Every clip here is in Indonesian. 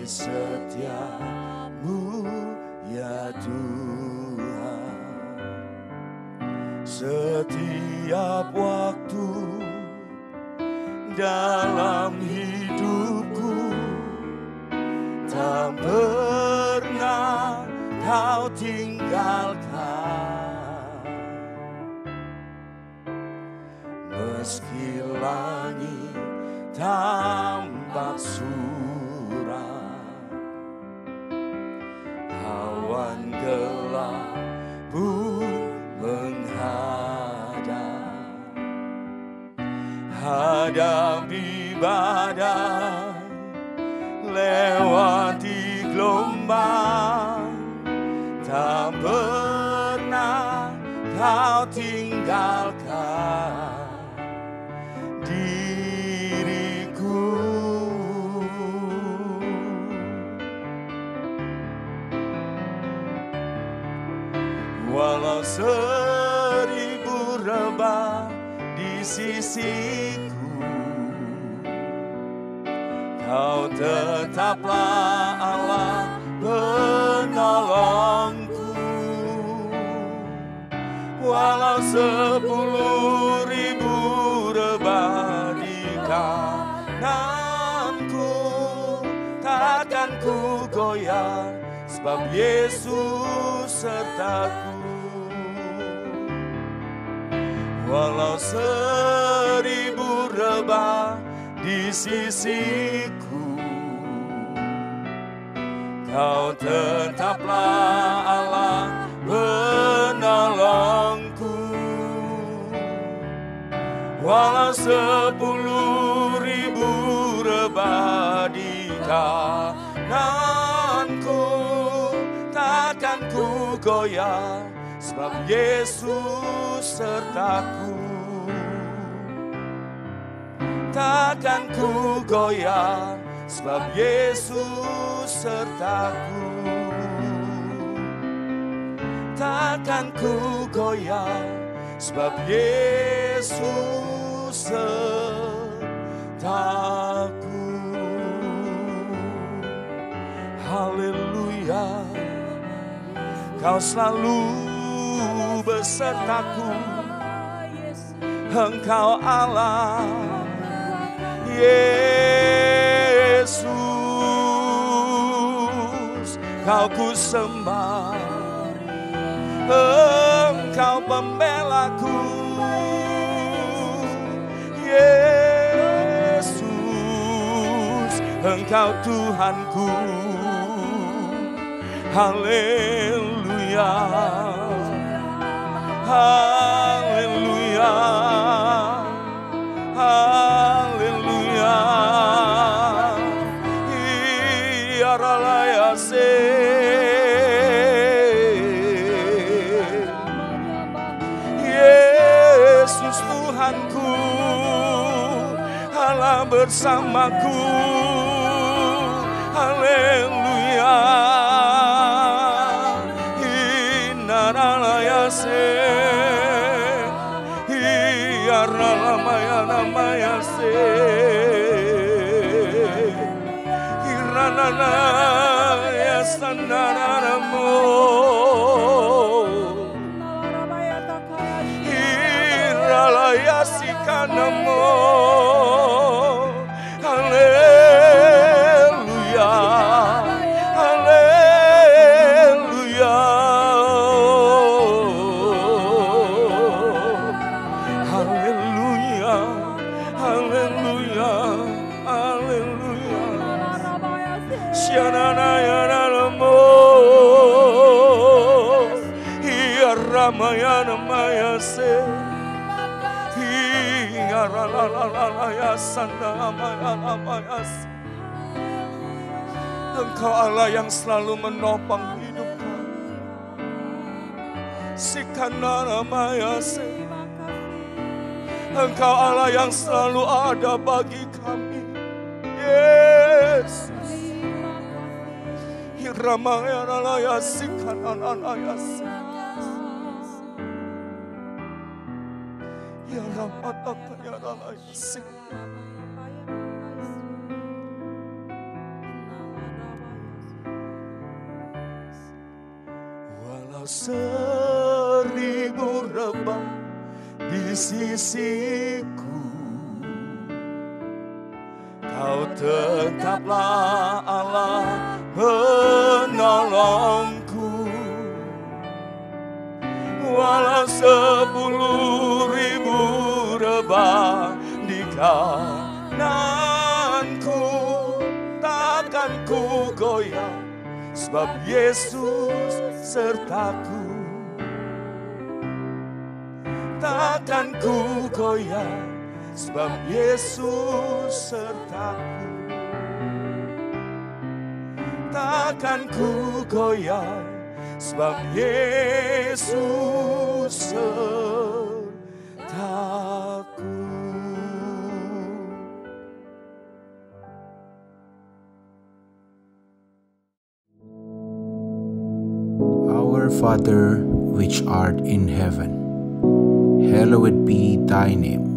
setiamu ya Tuhan. Setiap waktu dalam hidupku tak pernah Kau tinggalkan. Meski langit tampak suram, awan gelap pun menghadap. Hadapi badai, lewati gelombang, tak pernah Kau tinggalkan diriku. Walau 1000 rebah di sisiku, Kau tetaplah Allah penolongku. Walau 10.000 rebah di kananku, takkan ku goyah, sebab Yesus sertaku. Walau 1000 rebah di sisiku, Kau tetaplah Allah penolongku. Walau 10.000 rebah di kananku, takkan ku goyah, sebab Yesus sertaku. Takkan ku goyah, sebab Yesus sertaku. Takkan ku goyah, sebab Yesus sertaku. Haleluya, Kau selalu besertaku. Engkau Allah Yesus, Kau ku sembah. Engkau pembelaku, Yesus, Engkau Tuhanku. Haleluya, haleluya, haleluya. Iyaralayase, Yesus Tuhanku, Allah bersamaku. Haleluya, inaralayase, iyaralamayanamayase, irananayasanaramo, iralayasikanamu. Haleluya, haleluya, haleluya, haleluya, haleluya. Syananayanamo, iyaramayanmayase, iyaralalayasanamayanamayase. Engkau Allah yang selalu menopang hidup kami. Sikanaramayase, Engkau Allah yang selalu ada bagi kami. Yesus, Hiramayanayase, Kananayase, Yaramatakayanayase. Walau 1000 rebah di sisiku, Kau tetaplah Allah penolongku. Walau 10.000 rebah di kananku, takkan ku goyah, sebab Yesus sertaku. Takkan ku goyah, sebab Yesus sertaku. Takkan ku goyah, sebab Yesus sertaku. Our Father, which art in heaven, hallowed be thy name.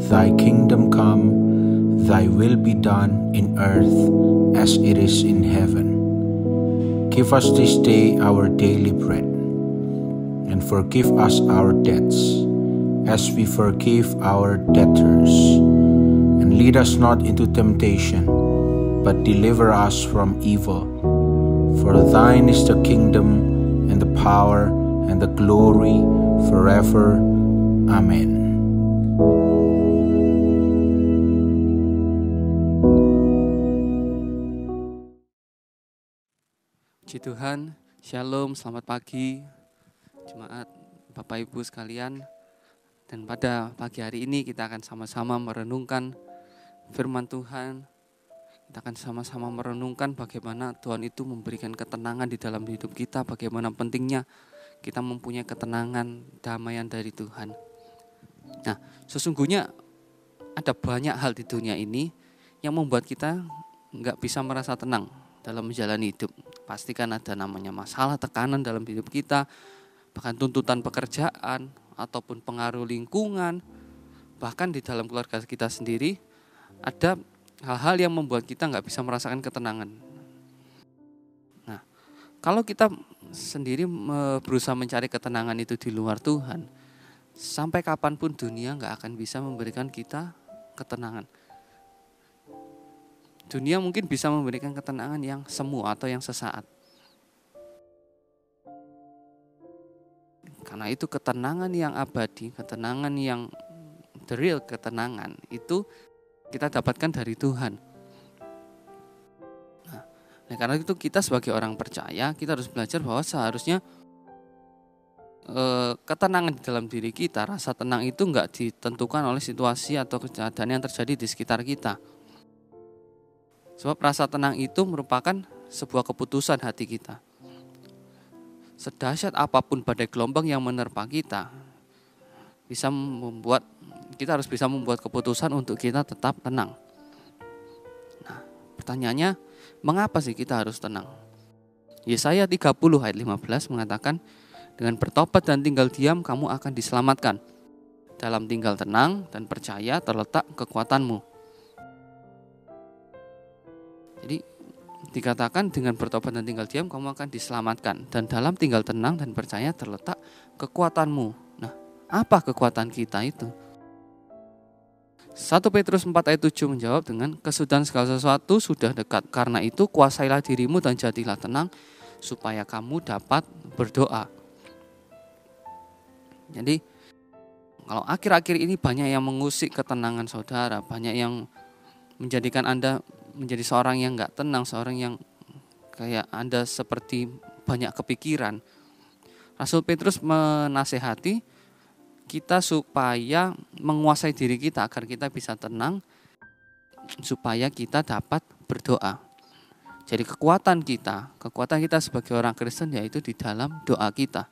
Thy kingdom come, thy will be done in earth as it is in heaven. Give us this day our daily bread, and forgive us our debts, as we forgive our debtors. And lead us not into temptation, but deliver us from evil. For thine is the kingdom, and the power, and the glory, forever. Amen. Puji Tuhan, Shalom, selamat pagi jemaat Bapak Ibu sekalian. Dan pada pagi hari ini kita akan sama-sama merenungkan firman Tuhan. Kita akan sama-sama merenungkan bagaimana Tuhan itu memberikan ketenangan di dalam hidup kita, bagaimana pentingnya kita mempunyai ketenangan, damaian dari Tuhan. Nah, sesungguhnya ada banyak hal di dunia ini yang membuat kita nggak bisa merasa tenang dalam menjalani hidup. Pastikan ada namanya masalah, tekanan dalam hidup kita, bahkan tuntutan pekerjaan, ataupun pengaruh lingkungan, bahkan di dalam keluarga kita sendiri, ada hal-hal yang membuat kita nggak bisa merasakan ketenangan. Nah, kalau kita sendiri berusaha mencari ketenangan itu di luar Tuhan, sampai kapanpun dunia nggak akan bisa memberikan kita ketenangan. Dunia mungkin bisa memberikan ketenangan yang semu atau yang sesaat. Karena itu ketenangan yang abadi, ketenangan yang the real ketenangan itu kita dapatkan dari Tuhan. Nah, karena itu kita sebagai orang percaya, kita harus belajar bahwa seharusnya ketenangan di dalam diri kita, rasa tenang itu enggak ditentukan oleh situasi atau kejadian yang terjadi di sekitar kita. Sebab rasa tenang itu merupakan sebuah keputusan hati kita. Sedahsyat apapun badai gelombang yang menerpa kita, kita harus bisa membuat keputusan untuk kita tetap tenang. Nah, pertanyaannya, mengapa sih kita harus tenang? Yesaya 30 ayat 15 mengatakan, dengan bertobat dan tinggal diam kamu akan diselamatkan. Dalam tinggal tenang dan percaya terletak kekuatanmu. Jadi dikatakan dengan bertobat dan tinggal diam kamu akan diselamatkan. Dan dalam tinggal tenang dan percaya terletak kekuatanmu. Nah, apa kekuatan kita itu? 1 Petrus 4 ayat 7 menjawab dengan kesudahan segala sesuatu sudah dekat. Karena itu kuasailah dirimu dan jadilah tenang supaya kamu dapat berdoa. Jadi kalau akhir-akhir ini banyak yang mengusik ketenangan saudara, banyak yang menjadikan Anda menjadi seorang yang gak tenang, seorang yang kayak Anda seperti banyak kepikiran. Rasul Petrus menasehati kita supaya menguasai diri kita agar kita bisa tenang, supaya kita dapat berdoa. Jadi kekuatan kita sebagai orang Kristen yaitu di dalam doa kita.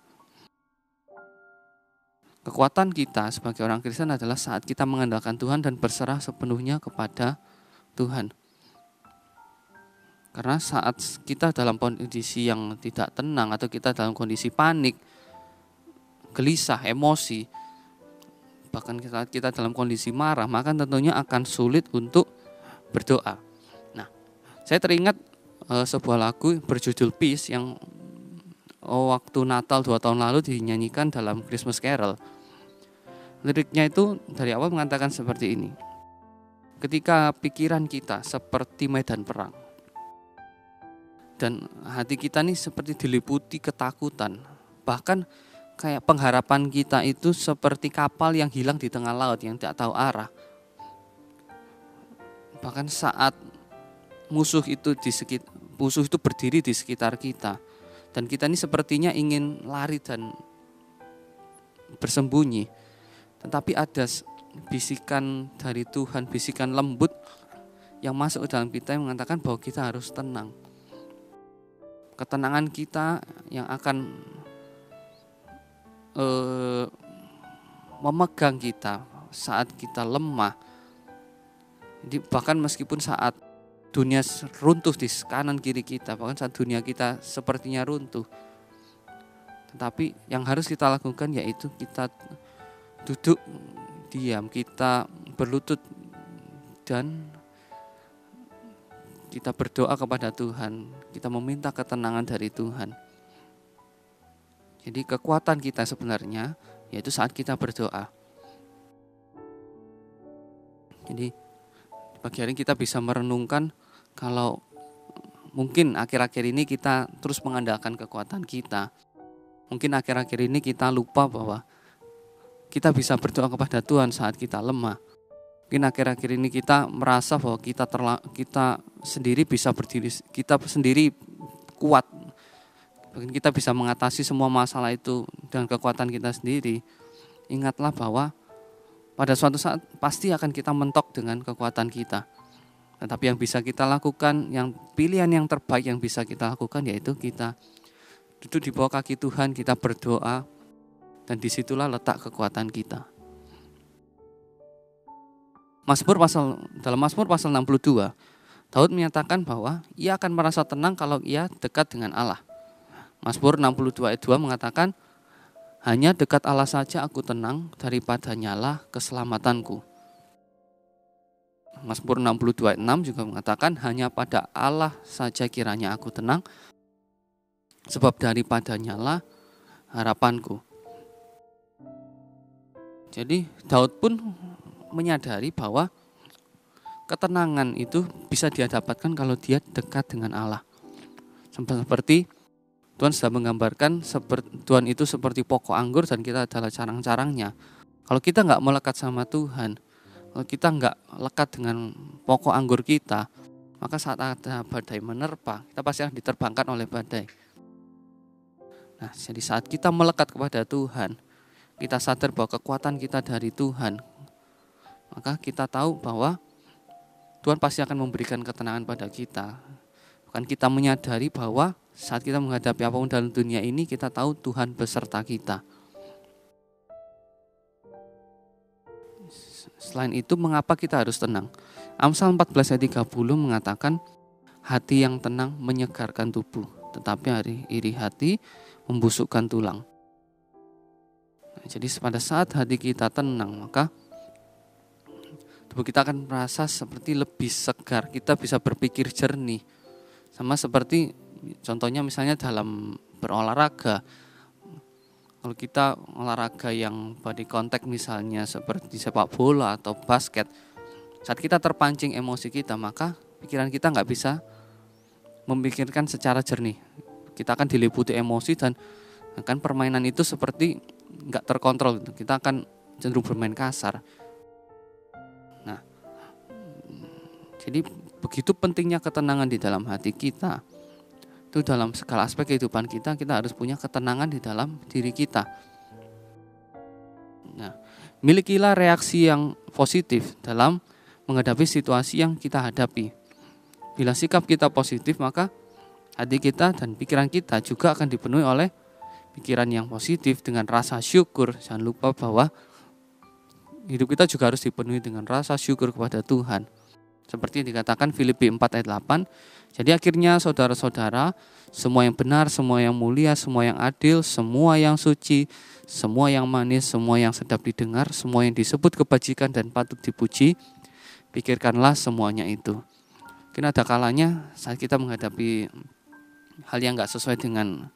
Kekuatan kita sebagai orang Kristen adalah saat kita mengandalkan Tuhan dan berserah sepenuhnya kepada Tuhan. Karena saat kita dalam kondisi yang tidak tenang atau kita dalam kondisi panik, gelisah, emosi, bahkan saat kita dalam kondisi marah, maka tentunya akan sulit untuk berdoa. Nah, saya teringat sebuah lagu berjudul Peace yang waktu Natal 2 tahun lalu dinyanyikan dalam Christmas Carol. Liriknya itu dari awal mengatakan seperti ini. Ketika pikiran kita seperti medan perang dan hati kita nih seperti diliputi ketakutan, bahkan kayak pengharapan kita itu seperti kapal yang hilang di tengah laut yang tidak tahu arah. Bahkan saat musuh itu berdiri di sekitar kita dan kita ini sepertinya ingin lari dan bersembunyi, tetapi ada bisikan dari Tuhan, bisikan lembut yang masuk ke dalam kita yang mengatakan bahwa kita harus tenang. Ketenangan kita yang akan memegang kita saat kita lemah. Jadi bahkan meskipun saat dunia runtuh di kanan kiri kita, bahkan saat dunia kita sepertinya runtuh, tetapi yang harus kita lakukan yaitu kita duduk diam, kita berlutut dan kita berdoa kepada Tuhan, kita meminta ketenangan dari Tuhan. Jadi kekuatan kita sebenarnya yaitu saat kita berdoa. Jadi pagi hari kita bisa merenungkan kalau mungkin akhir-akhir ini kita terus mengandalkan kekuatan kita. Mungkin akhir-akhir ini kita lupa bahwa kita bisa berdoa kepada Tuhan saat kita lemah. Mungkin akhir-akhir ini kita merasa bahwa kita sendiri bisa berdiri, kita sendiri kuat. Mungkin kita bisa mengatasi semua masalah itu dengan kekuatan kita sendiri. Ingatlah bahwa pada suatu saat pasti akan kita mentok dengan kekuatan kita. Tetapi yang bisa kita lakukan, yang pilihan yang terbaik yang bisa kita lakukan yaitu kita duduk di bawah kaki Tuhan, kita berdoa. Dan disitulah letak kekuatan kita. Dalam Mazmur pasal 62, Daud menyatakan bahwa ia akan merasa tenang kalau ia dekat dengan Allah. Mazmur 62 ayat 2 mengatakan, hanya dekat Allah saja aku tenang, daripadanya lah keselamatanku. Mazmur 62 ayat 6 juga mengatakan, hanya pada Allah saja kiranya aku tenang, sebab daripadanya lah harapanku. Jadi Daud pun menyadari bahwa ketenangan itu bisa dia dapatkan kalau dia dekat dengan Allah. Seperti Tuhan sudah menggambarkan Tuhan itu seperti pokok anggur dan kita adalah carang-carangnya. Kalau kita nggak melekat sama Tuhan, kalau kita nggak lekat dengan pokok anggur kita, maka saat ada badai menerpa, kita pasti akan diterbangkan oleh badai. Nah, jadi saat kita melekat kepada Tuhan, kita sadar bahwa kekuatan kita dari Tuhan, maka kita tahu bahwa Tuhan pasti akan memberikan ketenangan pada kita. Bukan kita menyadari bahwa saat kita menghadapi apapun dalam dunia ini, kita tahu Tuhan beserta kita. Selain itu, mengapa kita harus tenang? Amsal 14 ayat 30 mengatakan, hati yang tenang menyegarkan tubuh, tetapi iri hati membusukkan tulang. Jadi pada saat hati kita tenang, maka tubuh kita akan merasa seperti lebih segar. Kita bisa berpikir jernih. Sama seperti contohnya misalnya dalam berolahraga. Kalau kita olahraga yang body contact misalnya seperti sepak bola atau basket, saat kita terpancing emosi kita, maka pikiran kita nggak bisa memikirkan secara jernih. Kita akan diliputi emosi dan akan permainan itu seperti nggak terkontrol. Kita akan cenderung bermain kasar. Nah, jadi begitu pentingnya ketenangan di dalam hati kita. Itu dalam segala aspek kehidupan kita harus punya ketenangan di dalam diri kita. Nah, milikilah reaksi yang positif dalam menghadapi situasi yang kita hadapi. Bila sikap kita positif, maka hati kita dan pikiran kita juga akan dipenuhi oleh pikiran yang positif dengan rasa syukur. Jangan lupa bahwa hidup kita juga harus dipenuhi dengan rasa syukur kepada Tuhan. Seperti yang dikatakan Filipi 4 ayat 8. Jadi akhirnya saudara-saudara, semua yang benar, semua yang mulia, semua yang adil, semua yang suci, semua yang manis, semua yang sedap didengar, semua yang disebut kebajikan dan patut dipuji, pikirkanlah semuanya itu. Mungkin ada kalanya saat kita menghadapi hal yang gak sesuai dengan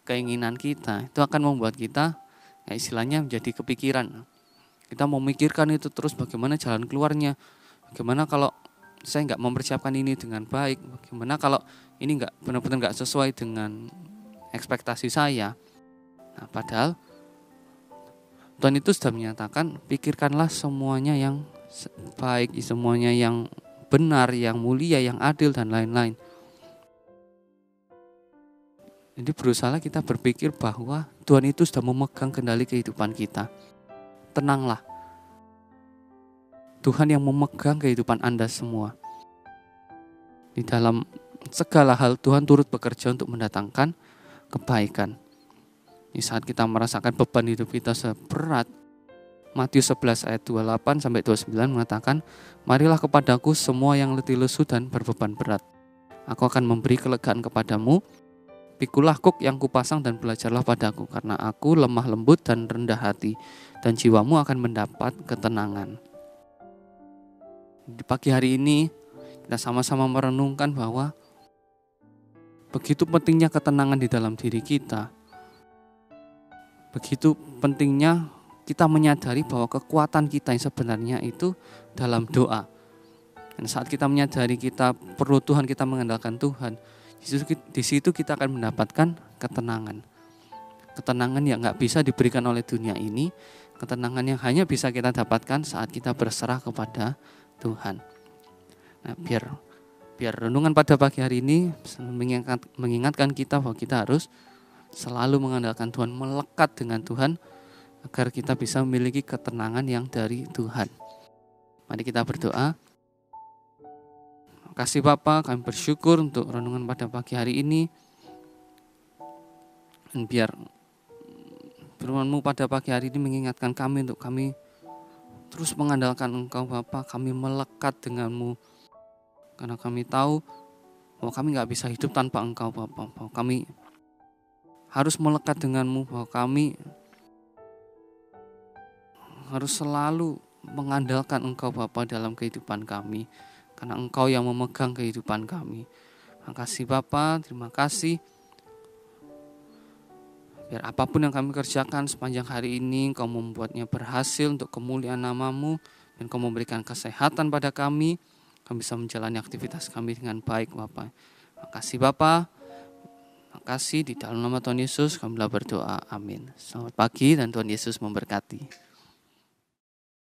keinginan kita, itu akan membuat kita istilahnya menjadi kepikiran. Kita memikirkan itu terus, bagaimana jalan keluarnya, bagaimana kalau saya nggak mempersiapkan ini dengan baik, bagaimana kalau ini nggak benar-benar nggak sesuai dengan ekspektasi saya. Nah, padahal Tuhan itu sudah menyatakan, pikirkanlah semuanya yang baik, semuanya yang benar, yang mulia, yang adil, dan lain-lain. Jadi berusaha kita berpikir bahwa Tuhan itu sudah memegang kendali kehidupan kita. Tenanglah, Tuhan yang memegang kehidupan Anda semua. Di dalam segala hal Tuhan turut bekerja untuk mendatangkan kebaikan. Di saat kita merasakan beban hidup kita seberat, Matius 11 ayat 28 sampai 29 mengatakan, marilah kepadaku semua yang letih lesu dan berbeban berat. Aku akan memberi kelegaan kepadamu. Pikulah kuk yang kupasang dan belajarlah padaku, karena aku lemah lembut dan rendah hati, dan jiwamu akan mendapat ketenangan. Di pagi hari ini kita sama-sama merenungkan bahwa begitu pentingnya ketenangan di dalam diri kita. Begitu pentingnya kita menyadari bahwa kekuatan kita yang sebenarnya itu dalam doa. Dan saat kita menyadari kita perlu Tuhan, kita mengandalkan Tuhan, di situ kita akan mendapatkan ketenangan. Ketenangan yang gak bisa diberikan oleh dunia ini, ketenangan yang hanya bisa kita dapatkan saat kita berserah kepada Tuhan. Nah, biar renungan pada pagi hari ini mengingatkan kita bahwa kita harus selalu mengandalkan Tuhan, melekat dengan Tuhan, agar kita bisa memiliki ketenangan yang dari Tuhan. Mari kita berdoa. Kasih Bapa, kami bersyukur untuk renungan pada pagi hari ini. Dan biar firman-Mu pada pagi hari ini mengingatkan kami untuk kami terus mengandalkan Engkau Bapa, kami melekat dengan-Mu. Karena kami tahu bahwa kami gak bisa hidup tanpa Engkau Bapa. Bahwa kami harus melekat dengan-Mu, bahwa kami harus selalu mengandalkan Engkau Bapa dalam kehidupan kami. Karena Engkau yang memegang kehidupan kami. Terima kasih Bapa, terima kasih. Biar apapun yang kami kerjakan sepanjang hari ini, Engkau membuatnya berhasil untuk kemuliaan nama-Mu. Dan Engkau memberikan kesehatan pada kami bisa menjalani aktivitas kami dengan baik Bapa. Terima kasih Bapa. Terima kasih, di dalam nama Tuhan Yesus kami berdoa, amin. Selamat pagi dan Tuhan Yesus memberkati.